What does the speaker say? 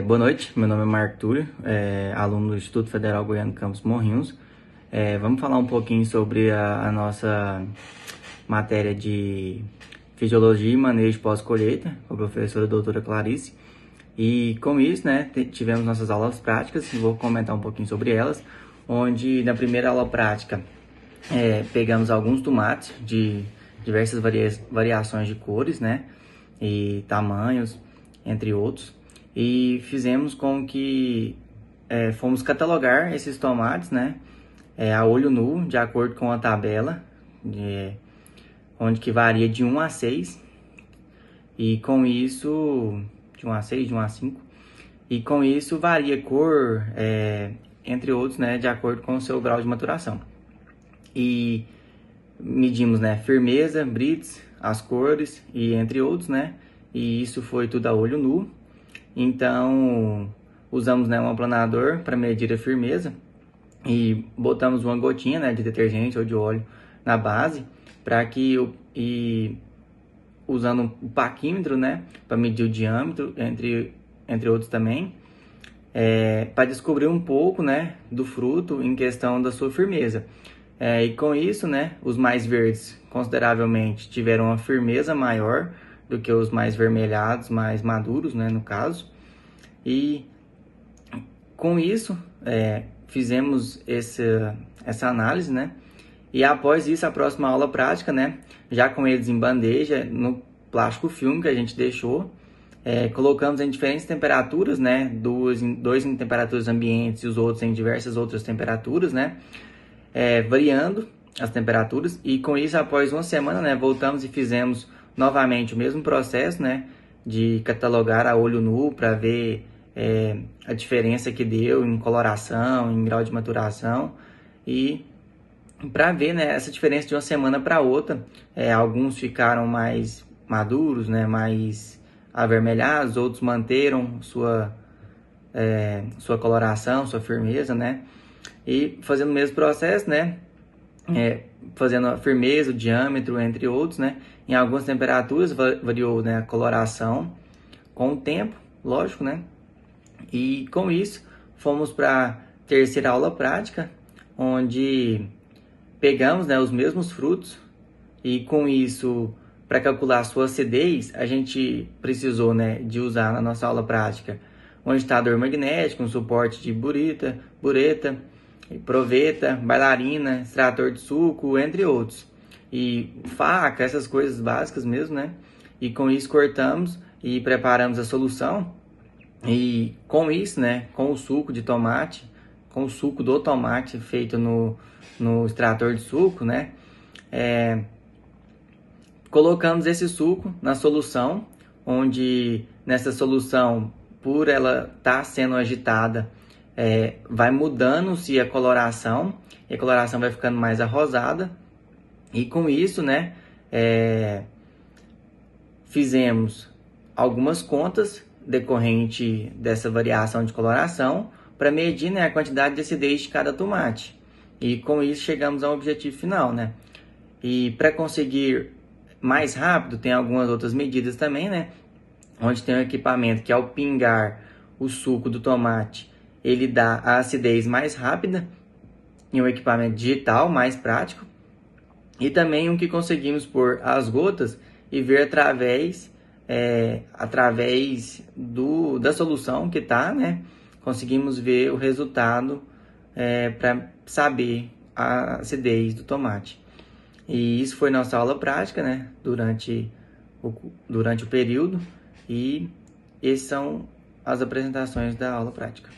Boa noite, meu nome é Marco Túlio, aluno do Instituto Federal Goiano Campus Morrinhos. Vamos falar um pouquinho sobre a nossa matéria de Fisiologia e Manejo Pós-Colheita, com a professora doutora Clarice. E com isso, né, tivemos nossas aulas práticas, vou comentar um pouquinho sobre elas, onde na primeira aula prática pegamos alguns tomates de diversas variações de cores, né, e tamanhos, entre outros. E fizemos com que fomos catalogar esses tomates, né, a olho nu, de acordo com a tabela, onde que varia de 1 a 6, e com isso, de 1 a 6, de 1 a 5, e com isso varia cor, entre outros, né, de acordo com o seu grau de maturação. E medimos, né, firmeza, brits, as cores e entre outros, né, e isso foi tudo a olho nu. Então, usamos, né, um aplanador para medir a firmeza e botamos uma gotinha, né, de detergente ou de óleo na base, para que usando o paquímetro, né, para medir o diâmetro, entre outros também, para descobrir um pouco, né, do fruto em questão da sua firmeza. E com isso, né, os mais verdes consideravelmente tiveram uma firmeza maior do que os mais vermelhados, mais maduros, né, no caso. E com isso, fizemos essa análise, né? E após isso, a próxima aula prática, né, já com eles em bandeja, no plástico filme que a gente deixou, colocamos em diferentes temperaturas, né, dois em temperaturas ambientes e os outros em diversas outras temperaturas, né, variando as temperaturas. E com isso, após uma semana, né, voltamos e fizemos novamente o mesmo processo, né, de catalogar a olho nu para ver a diferença que deu em coloração, em grau de maturação, e para ver, né, essa diferença de uma semana para outra. Alguns ficaram mais maduros, né, mais avermelhados, outros manteram sua coloração, sua firmeza, né, e fazendo o mesmo processo, né, fazendo a firmeza, o diâmetro, entre outros, né. Em algumas temperaturas variou, né, a coloração com o tempo, lógico, né. E com isso fomos para a terceira aula prática, onde pegamos, né, os mesmos frutos, e com isso, para calcular a sua acidez, a gente precisou, né, de usar na nossa aula prática um agitador magnético, um suporte de bureta, proveta, bailarina, extrator de suco, entre outros. E faca, essas coisas básicas mesmo, né? E com isso cortamos e preparamos a solução. E com isso, né, com o suco de tomate, com o suco do tomate feito no extrator de suco, né, colocamos esse suco na solução, onde nessa solução, por ela estar sendo agitada, vai mudando-se a coloração, e a coloração vai ficando mais arrosada. E com isso, né, fizemos algumas contas decorrente dessa variação de coloração para medir, né, a quantidade de acidez de cada tomate. E com isso chegamos ao objetivo final, né? E para conseguir mais rápido, tem algumas outras medidas também, né? Onde tem um equipamento que, ao pingar o suco do tomate, ele dá a acidez mais rápida, e um equipamento digital mais prático. E também um que conseguimos pôr as gotas e ver através da solução que está, né? Conseguimos ver o resultado para saber a acidez do tomate. E isso foi nossa aula prática, né? Durante o período. E essas são as apresentações da aula prática.